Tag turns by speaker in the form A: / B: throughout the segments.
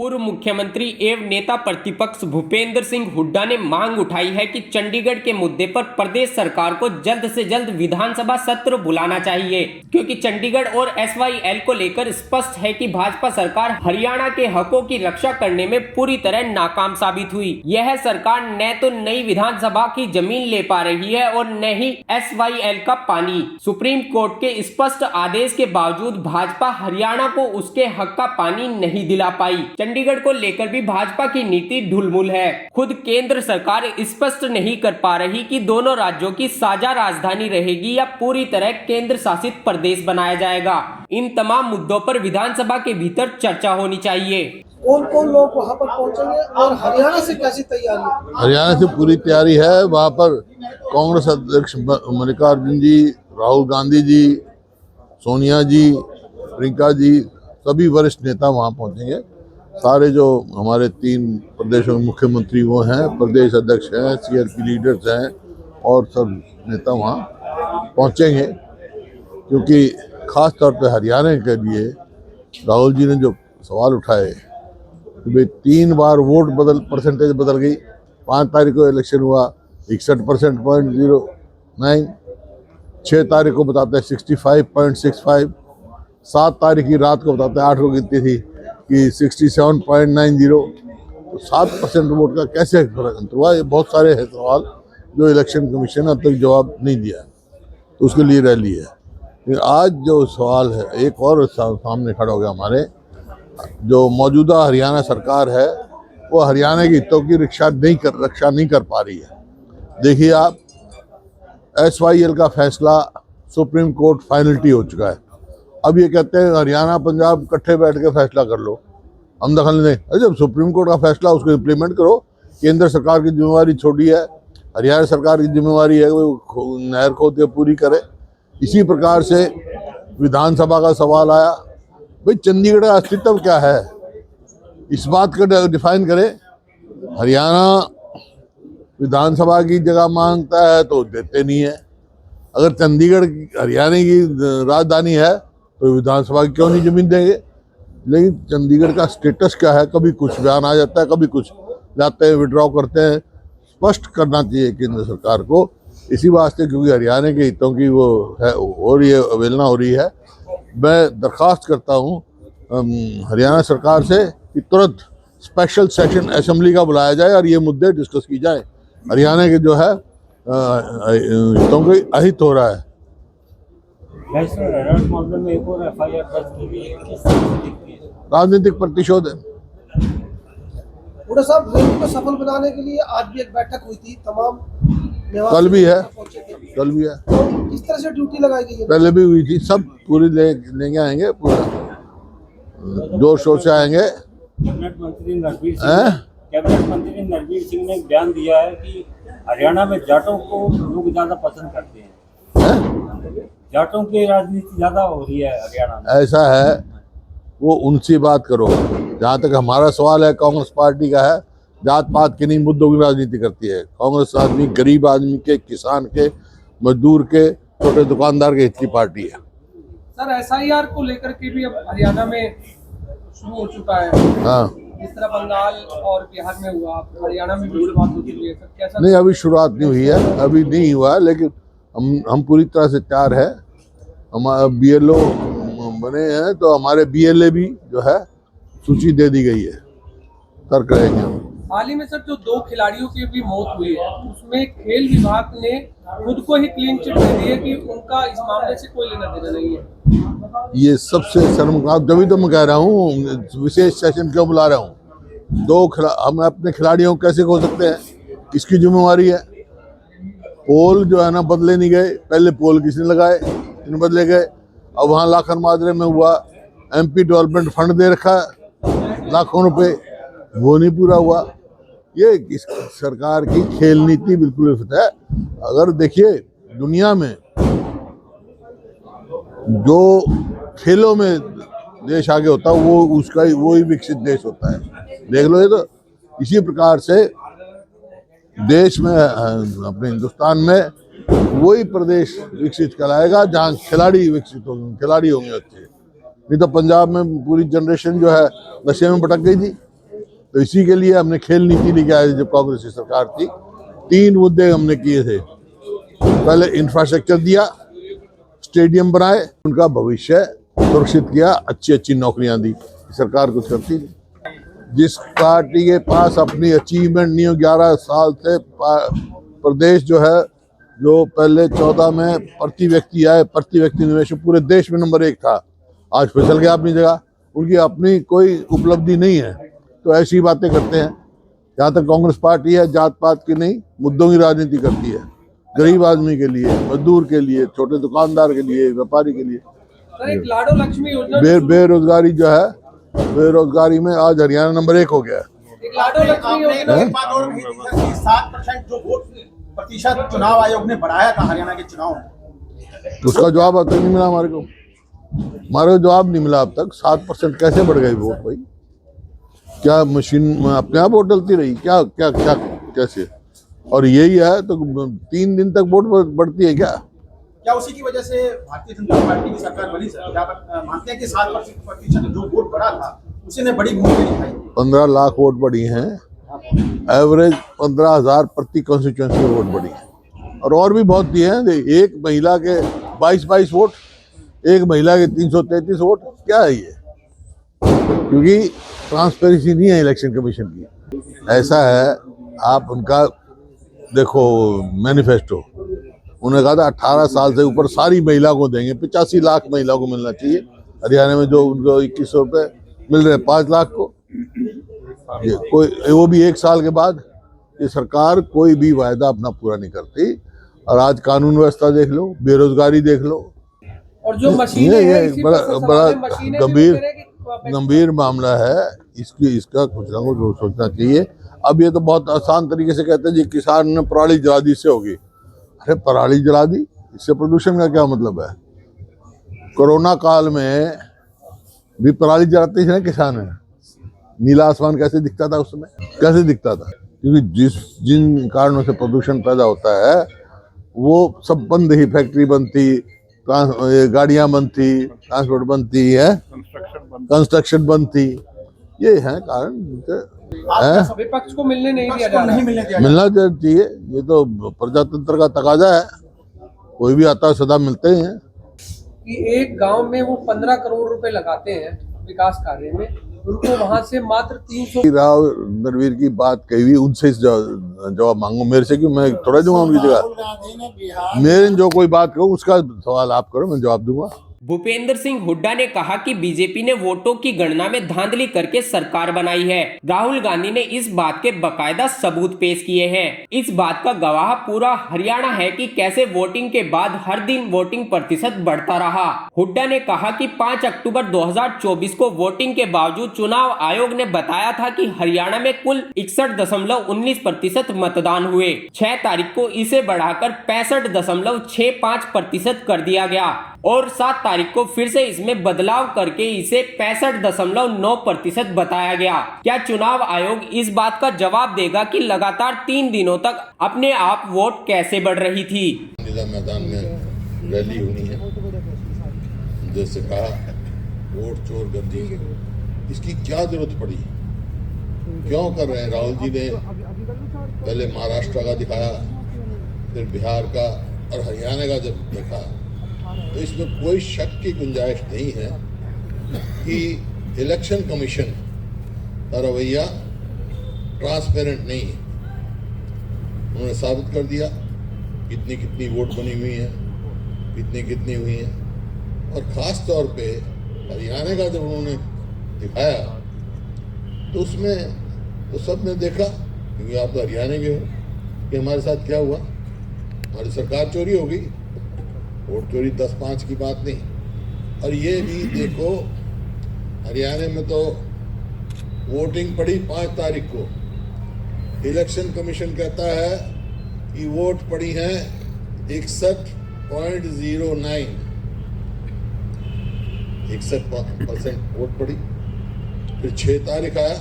A: पूर्व मुख्यमंत्री एवं नेता प्रतिपक्ष भूपेंद्र सिंह हुड्डा ने मांग उठाई है कि चंडीगढ़ के मुद्दे पर प्रदेश सरकार को जल्द से जल्द विधानसभा सत्र बुलाना चाहिए, क्योंकि चंडीगढ़ और SYL को लेकर स्पष्ट है कि भाजपा सरकार हरियाणा के हकों की रक्षा करने में पूरी तरह नाकाम साबित हुई। यह सरकार न तो नई विधानसभा की जमीन ले पा रही है और न ही SYL का पानी। सुप्रीम कोर्ट के स्पष्ट आदेश के बावजूद भाजपा हरियाणा को उसके हक का पानी नहीं दिला पाई। चंडीगढ़ को लेकर भी भाजपा की नीति ढुलमुल है। खुद केंद्र सरकार स्पष्ट नहीं कर पा रही कि दोनों राज्यों की साझा राजधानी रहेगी या पूरी तरह केंद्र शासित प्रदेश बनाया जाएगा। इन तमाम मुद्दों पर विधानसभा के भीतर चर्चा होनी चाहिए।
B: कौन कौन लोग वहाँ पर पहुँचेंगे और हरियाणा से कैसी तैयारी है?
C: हरियाणा से पूरी तैयारी है। वहाँ पर कांग्रेस अध्यक्ष मल्लिकार्जुन जी, राहुल गांधी जी, सोनिया जी, प्रियंका जी, सभी वरिष्ठ नेता वहाँ पहुँचेंगे। सारे जो हमारे 3 प्रदेशों के मुख्यमंत्री वो हैं, प्रदेश अध्यक्ष हैं, CRP लीडर्स हैं और सब नेता वहाँ पहुँचेंगे, क्योंकि खास तौर पे हरियाणा के लिए राहुल जी ने जो सवाल उठाए कि भाई 3 बार वोट परसेंटेज बदल गई। 5 तारीख को इलेक्शन हुआ 61.09, 6 तारीख को बताते हैं 65.65, 7 तारीख की रात को बताते हैं 8 को गिनती थी कि 67.90, तो 7% वोट का कैसे फर्क हुआ? ये बहुत सारे है सवाल जो इलेक्शन कमीशन ने अब तक जवाब नहीं दिया, तो उसके लिए रैली है। लेकिन आज जो सवाल है एक और सामने खड़ा हो गया, हमारे जो मौजूदा हरियाणा सरकार है वो हरियाणा के हितों की रक्षा नहीं कर पा रही है। देखिए आप, SYL का फैसला सुप्रीम कोर्ट फाइनलिटी हो चुका है। अब ये कहते हैं हरियाणा पंजाब इकट्ठे बैठ के फैसला कर लो, हम दखल नहीं। अरे जब सुप्रीम कोर्ट का फैसला उसको इम्प्लीमेंट करो। केंद्र सरकार की जिम्मेवारी छोटी है, हरियाणा सरकार की जिम्मेवारी है वो नहर खोद के पूरी करे। इसी प्रकार से विधानसभा का सवाल आया, भाई चंडीगढ़ का अस्तित्व क्या है, इस बात को डिफाइन करे। हरियाणा विधानसभा की जगह मांगता है तो देते नहीं है। अगर चंडीगढ़ हरियाणा की राजधानी है तो विधानसभा की क्यों नहीं जमीन देंगे? लेकिन चंडीगढ़ का स्टेटस क्या है, कभी कुछ बयान आ जाता है, कभी कुछ जाते हैं, विड्रॉ करते हैं। स्पष्ट करना चाहिए केंद्र सरकार को इसी वास्ते, क्योंकि हरियाणा के हितों की वो है हो रही है, अवहेलना हो रही है। मैं दरख्वास्त करता हूँ हरियाणा सरकार से कि तुरंत स्पेशल सेशन असेंबली का बुलाया जाए और ये मुद्दे डिस्कस की जाए। हरियाणा के जो है हितों को अहित हो रहा है। राजनीतिक प्रतिशोध है।
B: हुड्डा साहब, रैली को सफल बनाने के लिए आज भी एक बैठक हुई थी, तमाम
C: कल भी है।
B: तो किस तरह से ड्यूटी लगाई गई है?
C: पहले भी हुई थी, सब पूरी लेके आएंगे, पूरा जोर शोर से आएंगे।
D: कैबिनेट मंत्री नरवीर सिंह ने बयान दिया है कि हरियाणा में जाटों को लोग ज्यादा पसंद करते हैं। जाटों की राजनीति ज्यादा हो रही है हरियाणा में।
C: ऐसा है, वो उनसे बात करो। जहाँ तक हमारा सवाल है, कांग्रेस पार्टी का है, जात पात के नहीं मुद्दों की राजनीति करती है। कांग्रेस आदमी गरीब आदमी के, किसान के, मजदूर के, छोटे दुकानदार के हित की पार्टी है।
B: सर, SIR को लेकर के भी अब हरियाणा में शुरू हो चुका है।
C: हाँ,
B: जिस तरह बंगाल और बिहार में हुआ, हरियाणा में भी शुरुआत हो चुकी है। कैसा?
C: नहीं, अभी शुरुआत नहीं हुई है, अभी नहीं हुआ, लेकिन हम पूरी तरह से तैयार है। हमारा BLO बने हैं, तो हमारे BLA भी जो है सूची दे दी गई है, तर्क रहेंगे हम।
B: हाल ही में सर जो 2 खिलाड़ियों की भी मौत हुई है, उसमें खेल विभाग ने खुद को ही क्लीन चिट दे दी है कि उनका इस मामले से कोई लेना देना नहीं है।
C: ये सबसे शर्मनाक, तभी तो मैं कह रहा हूँ विशेष सेशन क्यों बुला रहा हूँ। हम अपने खिलाड़ियों को कैसे खो सकते हैं, इसकी जिम्मेवारी है। पोल जो है ना बदले नहीं गए, पहले पोल किसने लगाए, इन बदले गए। अब वहाँ लाखन माजरे में हुआ, MP डेवलपमेंट फंड दे रखा लाखों रुपए, वो नहीं पूरा हुआ। ये इस सरकार की खेल नीति बिल्कुल विफल है। अगर देखिए दुनिया में जो खेलों में देश आगे होता है वो उसका वो ही विकसित देश होता है। देख लो, ये तो इसी प्रकार से देश में, अपने हिंदुस्तान में वही प्रदेश विकसित कराएगा जहाँ खिलाड़ी विकसित होंगे, खिलाड़ी होंगे अच्छे। नहीं तो पंजाब में पूरी जनरेशन जो है नशे में भटक गई थी। तो इसी के लिए हमने खेल नीति लेके आए जब कांग्रेस की सरकार थी। 3 मुद्दे हमने किए थे। पहले इंफ्रास्ट्रक्चर दिया, स्टेडियम बनाए, उनका भविष्य सुरक्षित किया, अच्छी अच्छी नौकरियां दी। सरकार कुछ करती नहीं। जिस पार्टी के पास अपनी अचीवमेंट नहीं हो, 11 साल से प्रदेश जो है, जो पहले 14 में प्रति व्यक्ति आए, प्रति व्यक्ति निवेश पूरे देश में नंबर 1 था, आज फिसल गया अपनी जगह। उनकी अपनी कोई उपलब्धि नहीं है, तो ऐसी बातें करते हैं। यहाँ तक कांग्रेस पार्टी है, जात पात की नहीं, मुद्दों की राजनीति करती है, गरीब आदमी के लिए, मजदूर के लिए, छोटे दुकानदार के लिए, व्यापारी के लिए।
B: सर, एक लाडो लक्ष्मी योजना
C: बेरोजगारी जो है, बेरोजगारी में आज हरियाणा नंबर 1 हो गया है।
B: एक लाडो लक्ष्मी योजना
E: एक बात और कही थी सर कि 7% जो वोट प्रतिशत चुनाव आयोग ने बढ़ाया था हरियाणा के चुनाव में,
C: उसका जवाब अब तक नहीं मिला हमारे को जवाब नहीं मिला अब तक। 7% कैसे बढ़ गई वोट भाई? क्या मशीन अपने आप वोट डलती रही? क्या क्या क्या कैसे? और यही है तो 3 दिन तक वोट बढ़ती है क्या?
E: क्या उसी की वजह से भारतीय जनता पार्टी की सरकार बनी सर? क्या आप मानते हैं कि 7% जो वोट बढ़ा था उसी ने बड़ी भूमिका निभाई? 15
C: लाख वोट बढ़ी हैं, एवरेज 15,000 प्रति कॉन्स्टिट्यूएंसी वोट बढ़ी है। और भी बहुत दिए हैं। एक महिला के 22 वोट, एक महिला के 333 वोट, क्या है ये? क्योंकि ट्रांसपेरेंसी नहीं है इलेक्शन कमीशन की। ऐसा है, आप उनका देखो मैनिफेस्टो, उन्होंने कहा था 18 साल से ऊपर सारी महिला को देंगे, 85 लाख महिला को मिलना चाहिए। हरियाणा में जो उनको 2100 रुपये मिल रहे 5 लाख को, ये कोई, वो भी 1 साल के बाद। ये सरकार कोई भी वायदा अपना पूरा नहीं करती। और आज कानून व्यवस्था देख लो, बेरोजगारी देख लो,
B: और जो मशीनें हैं, इसी पर से
C: बड़ा
B: सवाल है, मशीनें भी वो कह रहे हैं कि
C: गंभीर मामला है। इसका कुछ ना कुछ सोचना चाहिए। अब ये तो बहुत आसान तरीके से कहते हैं जी किसान ने पराली जला दी, इससे होगी। अरे पराली जला दी, इससे प्रदूषण का क्या मतलब है? कोरोना काल में भी पराली जलाते थे ना किसान है। नीला आसमान कैसे दिखता था उसमें? कैसे दिखता था? क्योंकि जिन कारणों से प्रदूषण पैदा होता है वो सब बंद ही, फैक्ट्री बंद थी, गाड़ियां बंद थी, ट्रांसपोर्ट बंद थी, है कंस्ट्रक्शन बंद थी। ये है कारण।
B: विपक्ष को मिलने नहीं दिया जा रहा।
C: मिलना चाहिए, ये तो प्रजातंत्र का तकाजा है। कोई भी आता है सदा मिलते ही हैं।
B: कि एक गांव में वो 15 करोड़ रुपए लगाते हैं विकास कार्य में, उनको वहां से मात्र 300।
C: राव नरवीर की बात कही हुई, उनसे जवाब मांगो, मेरे से क्यों? मैं थोड़ा दूंगा उनकी जगह। मेरे जो कोई बात कहो उसका सवाल आप करो, मैं जवाब दूंगा।
A: भूपेंद्र सिंह हुड्डा ने कहा कि बीजेपी ने वोटों की गणना में धांधली करके सरकार बनाई है। राहुल गांधी ने इस बात के बकायदा सबूत पेश किए हैं। इस बात का गवाह पूरा हरियाणा है कि कैसे वोटिंग के बाद हर दिन वोटिंग प्रतिशत बढ़ता रहा। हुड्डा ने कहा कि 5 अक्टूबर 2024 को वोटिंग के बावजूद चुनाव आयोग ने बताया था कि हरियाणा में कुल 61.19% मतदान हुए। 6 तारीख को इसे बढ़ाकर 65.65% कर दिया गया और 7 तारीख को फिर से इसमें बदलाव करके इसे 65.9% बताया गया। क्या चुनाव आयोग इस बात का जवाब देगा कि लगातार 3 दिनों तक अपने आप वोट कैसे बढ़ रही थी?
C: मैदान में रैली होनी है, जैसे कहा वोट चोर गद्दी, इसकी क्या जरूरत पड़ी? क्यों कर रहे हैं? राहुल जी ने पहले महाराष्ट्र का दिखाया, फिर बिहार का और हरियाणा का जब देखा तो इसमें कोई शक की गुंजाइश नहीं है कि इलेक्शन कमीशन का रवैया ट्रांसपेरेंट नहीं है। उन्होंने साबित कर दिया कितनी कितनी वोट बनी हुई है, कितनी हुई है। और खास तौर पे हरियाणा का जब उन्होंने दिखाया तो उसमें तो सब ने देखा, क्योंकि आप तो हरियाणा के हो, कि हमारे साथ क्या हुआ। हमारी सरकार चोरी हो गई। वोट चोरी 10-5 की बात नहीं। और ये भी देखो, हरियाणा में तो वोटिंग पड़ी 5 तारीख को, इलेक्शन कमीशन कहता है कि वोट पड़ी हैं 61.09, 61% वोट पड़ी। फिर 6 तारीख आया,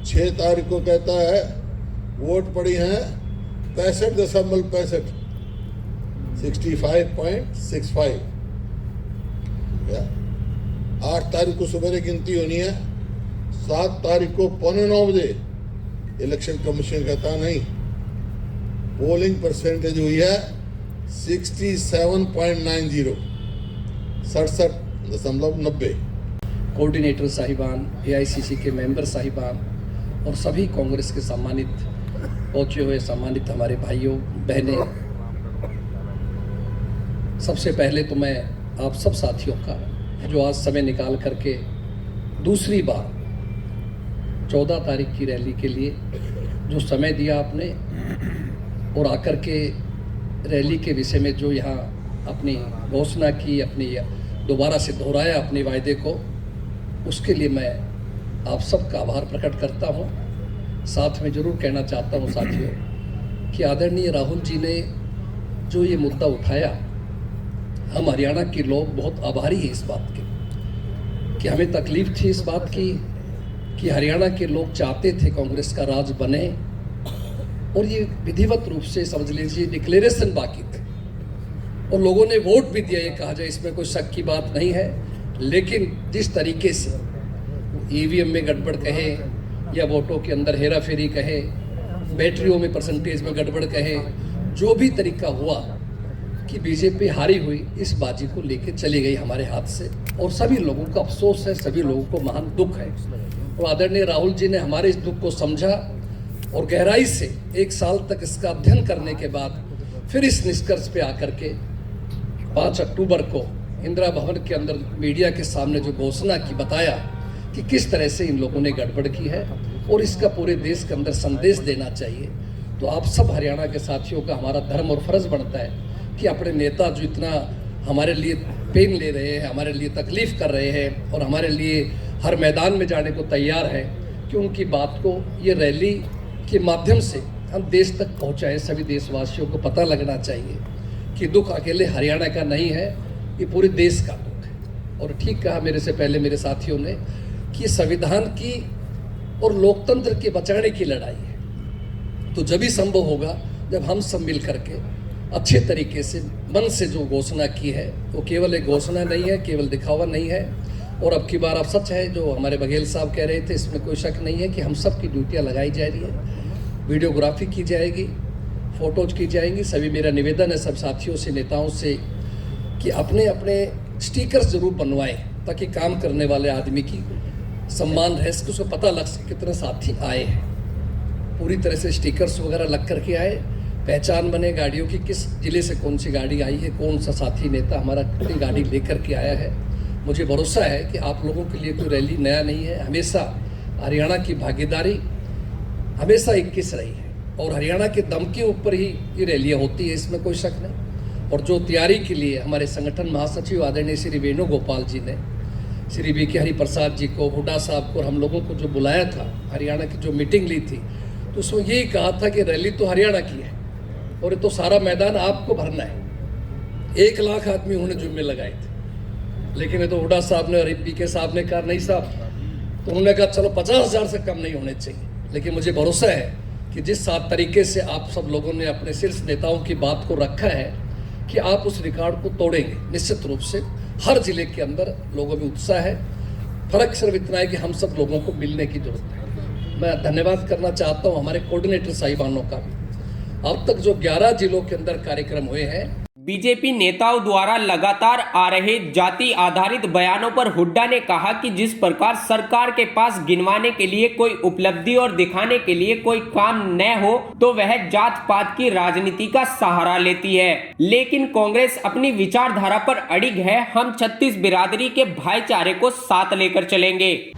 C: 6 तारीख को कहता है वोट पड़ी हैं 65.65, 65.65। 8 तारीख को सुबह गिनती होनी है, 7 तारीख को 8:45 बजे इलेक्शन कमीशन कहता नहीं, पोलिंग परसेंटेज हुई है 67.90, 67.90।
F: कोऑर्डिनेटर साहिबान, एआईसीसी के मेंबर साहिबान और सभी कांग्रेस के सम्मानित पहुंचे हुए सम्मानित हमारे भाइयों बहनें, सबसे पहले तो मैं आप सब साथियों का जो आज समय निकाल करके दूसरी बार 14 तारीख की रैली के लिए जो समय दिया आपने और आकर के रैली के विषय में जो यहाँ अपनी घोषणा की, अपनी दोबारा से दोहराया अपने वायदे को, उसके लिए मैं आप सबका आभार प्रकट करता हूँ। साथ में ज़रूर कहना चाहता हूँ साथियों कि आदरणीय राहुल जी ने जो ये मुद्दा उठाया, हम हरियाणा के लोग बहुत आभारी हैं इस बात के कि हमें तकलीफ़ थी इस बात की कि हरियाणा के लोग चाहते थे कांग्रेस का राज बने और ये विधिवत रूप से समझ लीजिए डिक्लेरेशन बाकी थे और लोगों ने वोट भी दिया, ये कहा जाए इसमें कोई शक की बात नहीं है। लेकिन जिस तरीके से ईवीएम में गड़बड़ कहे या वोटों के अंदर हेरा फेरी कहे, बैटरियों में परसेंटेज में गड़बड़ कहे, जो भी तरीका हुआ कि बीजेपी हारी हुई, इस बाजी को लेके चली गई हमारे हाथ से और सभी लोगों का अफसोस है, सभी लोगों को महान दुख है। और आदरणीय राहुल जी ने हमारे इस दुख को समझा और गहराई से 1 साल तक इसका अध्ययन करने के बाद फिर इस निष्कर्ष पे आकर के 5 अक्टूबर को इंदिरा भवन के अंदर मीडिया के सामने जो घोषणा की, बताया कि किस तरह से इन लोगों ने गड़बड़ की है और इसका पूरे देश के अंदर संदेश देना चाहिए। तो आप सब हरियाणा के साथियों का हमारा धर्म और फर्ज बनता है कि अपने नेता जो इतना हमारे लिए पेन ले रहे हैं, हमारे लिए तकलीफ़ कर रहे हैं और हमारे लिए हर मैदान में जाने को तैयार है, कि उनकी बात को ये रैली के माध्यम से हम देश तक पहुँचाएँ। सभी देशवासियों को पता लगना चाहिए कि दुख अकेले हरियाणा का नहीं है, ये पूरे देश का दुख है। और ठीक कहा मेरे से पहले मेरे साथियों ने कि संविधान की और लोकतंत्र के बचाने की लड़ाई है, तो जब भी संभव होगा जब हम सब मिल करके अच्छे तरीके से मन से जो घोषणा की है वो केवल एक घोषणा नहीं है, केवल दिखावा नहीं है। और अब की बार अब सच है जो हमारे बघेल साहब कह रहे थे, इसमें कोई शक नहीं है कि हम सब की ड्यूटियाँ लगाई जा रही है, वीडियोग्राफी की जाएगी, फ़ोटोज की जाएंगी। सभी मेरा निवेदन है सब साथियों से, नेताओं से कि अपने अपने स्टिकर्स ज़रूर बनवाएं ताकि काम करने वाले आदमी की सम्मान रह सके, उसको पता लग सके कितने साथी आए हैं। पूरी तरह से स्टिकर्स वगैरह लग करके आए, पहचान बने गाड़ियों की, किस ज़िले से कौन सी गाड़ी आई है, कौन सा साथी नेता हमारा कितनी गाड़ी लेकर के आया है। मुझे भरोसा है कि आप लोगों के लिए कोई रैली नया नहीं है। हमेशा हरियाणा की भागीदारी हमेशा 21 रही है और हरियाणा के दम के ऊपर ही ये रैलियाँ होती है, इसमें कोई शक नहीं। और जो तैयारी के लिए हमारे संगठन महासचिव आदरणीय श्री वेणुगोपाल जी ने श्री वी.के. हरिप्रसाद जी को, हुड्डा साहब को और हम लोगों को जो बुलाया था, हरियाणा की जो मीटिंग ली थी, तो उसमें यही कहा था कि रैली तो हरियाणा की है और ये तो सारा मैदान आपको भरना है। 1 लाख आदमी उन्होंने जुम्मे लगाए थे, लेकिन ये तो हुड्डा साहब ने और वी.के. साहब ने कहा नहीं साहब, तो उन्होंने कहा चलो 50,000 से कम नहीं होने चाहिए। लेकिन मुझे भरोसा है कि जिस सात तरीके से आप सब लोगों ने अपने शीर्ष नेताओं की बात को रखा है कि आप उस रिकॉर्ड को तोड़ेंगे निश्चित रूप से। हर जिले के अंदर लोगों में उत्साह है, फर्क सिर्फ इतना है कि हम सब लोगों को मिलने की जरूरत है। मैं धन्यवाद करना चाहता हूँ हमारे कोऑर्डिनेटर साहिबानों का भी। अब तक जो 11 जिलों के अंदर कार्यक्रम हुए हैं,
A: बीजेपी नेताओं द्वारा लगातार आ रहे जाति आधारित बयानों पर हुड्डा ने कहा कि जिस प्रकार सरकार के पास गिनवाने के लिए कोई उपलब्धि और दिखाने के लिए कोई काम न हो तो वह जात पात की राजनीति का सहारा लेती है, लेकिन कांग्रेस अपनी विचारधारा पर अड़िग है। हम 36 बिरादरी के भाईचारे को साथ लेकर चलेंगे।